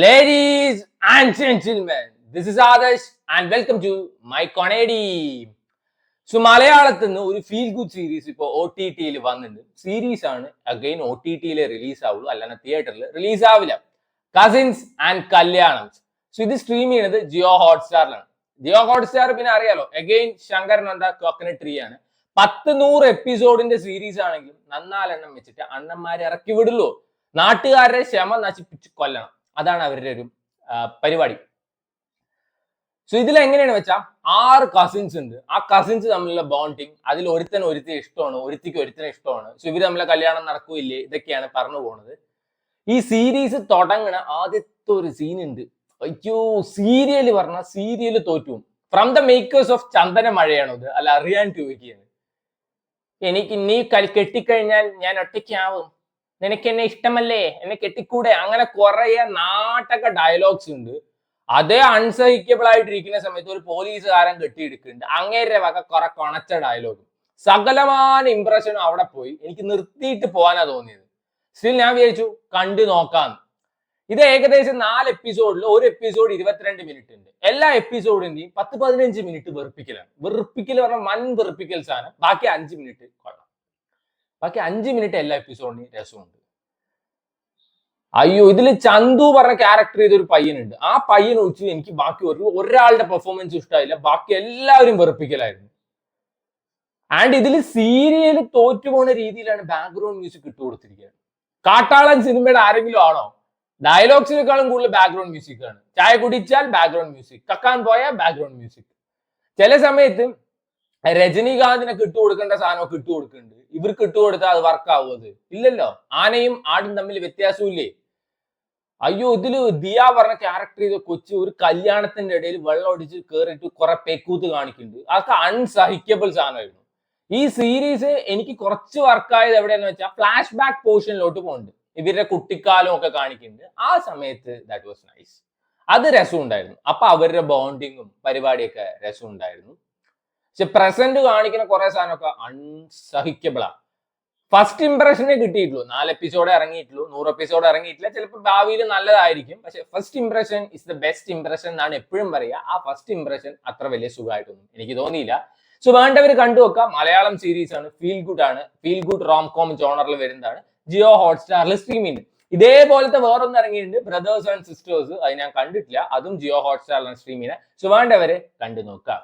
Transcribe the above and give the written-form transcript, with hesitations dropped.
Ladies and gentlemen, this is Adarsh and welcome to my comedy. So മലയാളത്തിൽ നിന്ന് ഒരു feel good series ഇപ്പോൾ OTT വന്നിട്ടുണ്ട്. Series ആണ്, അഗൈൻ OTT റിലീസ് ആവുള്ളൂ, അല്ലാതെ തിയേറ്ററിൽ റിലീസ് ആവില്ല. കസിൻസ് ആൻഡ് കല്യാണംസ്. സോ ഇത് സ്ട്രീം ചെയ്യുന്നത് ജിയോ ഹോട്ട്സ്റ്റാറിലാണ്. ജിയോ ഹോട്ട്സ്റ്റാർ പിന്നെ അറിയാലോ, again Shankar Nanda coconut tree ആണ്. 100 എപ്പിസോഡിന്റെ സീരീസ് ആണെങ്കിലും നന്നാലെണ്ണം വെച്ചിട്ട് അണ്ണന്മാരെ ഇറക്കി വിടുള്ളൂ. നാട്ടുകാരുടെ ക്ഷമ നശിപ്പിച്ച് കൊല്ലണം, അതാണ് അവരുടെ ഒരു പരിപാടി. സോ ഇതിൽ എങ്ങനെയാണ് വെച്ചാൽ 6 കസിൻസ് ഉണ്ട്. ആ കസിൻസ് തമ്മിലുള്ള ബോണ്ടിങ്, അതിൽ ഒരുത്തി ഇഷ്ടമാണ്, ഒരുത്തിക്ക് ഒരുത്തിനെ ഇഷ്ടമാണ്. സോ ഇവര് തമ്മിലെ കല്യാണം നടക്കൂല്ലേ, ഇതൊക്കെയാണ് പറഞ്ഞു പോകുന്നത്. ഈ സീരീസ് തുടങ്ങണ ആദ്യത്തെ ഒരു സീൻ ഉണ്ട്. അയ്യോ, സീരിയല് പറഞ്ഞ സീരിയല് തോറ്റു. ഫ്രം ദ മേക്കേഴ്സ് ഓഫ് ചന്ദന മഴയാണോ ഇത്, അല്ല അറിയാൻ ചോദിക്കുകയാണ്. എനിക്ക് നീ കെട്ടിക്കഴിഞ്ഞാൽ ഞാൻ ഒറ്റയ്ക്കാവും, നിനക്ക് എന്നെ ഇഷ്ടമല്ലേ, എന്നെ കെട്ടിക്കൂടെ, അങ്ങനെ കുറെ നാട്ടക ഡയലോഗ്സ് ഉണ്ട്. അതേ അൺസഹിക്കബിൾ ആയിട്ടിരിക്കുന്ന സമയത്ത് ഒരു പോലീസുകാരൻ കെട്ടിയെടുക്കുന്നുണ്ട്. അങ്ങേരുടെ വക കുറെ കൊണച്ച ഡയലോഗും സകലമായ ഇംപ്രഷനും അവിടെ പോയി. എനിക്ക് നിർത്തിയിട്ട് പോകാനാ തോന്നിയത്. സ്റ്റിൽ ഞാൻ വിചാരിച്ചു കണ്ടു നോക്കാന്ന്. ഇത് ഏകദേശം 4 എപ്പിസോഡിൽ ഒരു എപ്പിസോഡ് 22 മിനിറ്റ് ഉണ്ട്. എല്ലാ എപ്പിസോഡിന്റെയും 10-15 മിനിറ്റ് വെറുപ്പിക്കലാണ്. വെറുപ്പിക്കൽ പറഞ്ഞാൽ വൻ വെറുപ്പിക്കൽ സാധനം. ബാക്കി 5 മിനിറ്റ് കൊള്ളാം. ബാക്കി 5 മിനിറ്റ് എല്ലാ എപ്പിസോഡിനും രസമുണ്ട്. അയ്യോ, ഇതിൽ ചന്തു പറഞ്ഞ ക്യാരക്ടർ ചെയ്തൊരു പയ്യനുണ്ട്. ആ പയ്യൻ ഒഴിച്ച് എനിക്ക് ബാക്കി ഒരാളുടെ പെർഫോമൻസ് ഇഷ്ടമായില്ല. ബാക്കി എല്ലാവരും വെറുപ്പിക്കലായിരുന്നു. ആൻഡ് ഇതിൽ സീരിയൽ തോറ്റുപോണ രീതിയിലാണ് ബാക്ക്ഗ്രൗണ്ട് മ്യൂസിക് ഇട്ടു കൊടുത്തിരിക്കുന്നത്. കാട്ടാളൻ സിനിമയുടെ ആരെങ്കിലും ആണോ? ഡയലോഗ്സിനേക്കാളും കൂടുതൽ ബാക്ക്ഗ്രൗണ്ട് മ്യൂസിക് ആണ്. ചായ കുടിച്ചാൽ ബാക്ക്ഗ്രൗണ്ട് മ്യൂസിക്, കക്കാൻ പോയാൽ ബാക്ക്ഗ്രൗണ്ട് മ്യൂസിക്. ചില സമയത്ത് രജനീകാന്തിനൊക്കെ ഇട്ടു കൊടുക്കേണ്ട സാധനമൊക്കെ ഇട്ടു കൊടുക്കുന്നുണ്ട്. ഇവർക്ക് ഇട്ടു കൊടുത്താൽ അത് വർക്ക് ആവും? അത് ഇല്ലല്ലോ. ആനയും ആടും തമ്മിൽ വ്യത്യാസമില്ലേ? അയ്യോ, ഇതില് ദിയ പറഞ്ഞ ക്യാരക്ടർ ചെയ്ത കൊച്ചു ഒരു കല്യാണത്തിന്റെ ഇടയിൽ വെള്ളം ഒടിച്ച് കയറിയിട്ട് കുറെ പെക്കൂത്ത് കാണിക്കുന്നുണ്ട്. അതൊക്കെ അൺസഹിക്കബിൾ സാധനമായിരുന്നു. ഈ സീരീസ് എനിക്ക് കുറച്ച് വർക്കായത് എവിടെയെന്ന് വെച്ചാൽ ഫ്ലാഷ് ബാക്ക് പോർഷനിലോട്ട് പോകുന്നുണ്ട്. ഇവരുടെ കുട്ടിക്കാലം ഒക്കെ കാണിക്കുന്നുണ്ട്. ആ സമയത്ത് ദാറ്റ് വാസ് നൈസ്. അത് രസമുണ്ടായിരുന്നു. അപ്പൊ അവരുടെ ബോണ്ടിങ്ങും പരിപാടിയൊക്കെ രസമുണ്ടായിരുന്നു. പക്ഷെ പ്രസന്റ് കാണിക്കുന്ന കുറെ സാധനമൊക്കെ അൺസഹിക്കബിളാ. ഫസ്റ്റ് ഇംപ്രഷനെ കിട്ടിയിട്ടുള്ളൂ. 4 എപ്പിസോഡ് ഇറങ്ങിയിട്ടുള്ളൂ, 100 എപ്പിസോഡ് ഇറങ്ങിയിട്ടില്ല. ചിലപ്പോൾ ഭാവിയിൽ നല്ലതായിരിക്കും. പക്ഷെ first impression is the best impression എന്നാണ് എപ്പോഴും പറയുക. ആ ഫസ്റ്റ് ഇംപ്രഷൻ അത്ര വലിയ സുഖമായിട്ടൊന്നും എനിക്ക് തോന്നിയില്ല. സോ വേണ്ടവർ കണ്ടുവെക്കാം. മലയാളം സീരീസ് ആണ്, ഫീൽ ഗുഡ് ആണ്, ഫീൽ ഗുഡ് റോം കോം ജോണറിൽ വരുന്നതാണ്. ജിയോ ഹോട്ട്സ്റ്റാറിൽ സ്ട്രീമിംഗ്. ഇതേപോലത്തെ വേറൊന്നും ഇറങ്ങിയിട്ടുണ്ട്, ബ്രദേഴ്സ് ആൻഡ് സിസ്റ്റേഴ്സ്. അത് ഞാൻ കണ്ടിട്ടില്ല. അതും ജിയോ ഹോട്ട്സ്റ്റാറിലാണ് സ്ട്രീമിംഗ്. സോ വേണ്ടവരെ കണ്ടു നോക്കാം.